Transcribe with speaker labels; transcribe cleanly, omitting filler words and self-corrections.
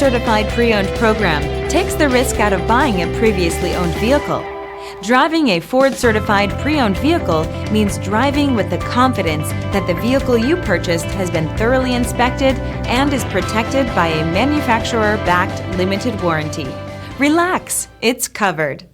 Speaker 1: Certified Pre-Owned program takes the risk out of buying a previously owned vehicle. Driving a Ford Certified Pre-Owned vehicle means driving with the confidence that the vehicle you purchased has been thoroughly inspected and is protected by a manufacturer-backed limited warranty. Relax, it's covered.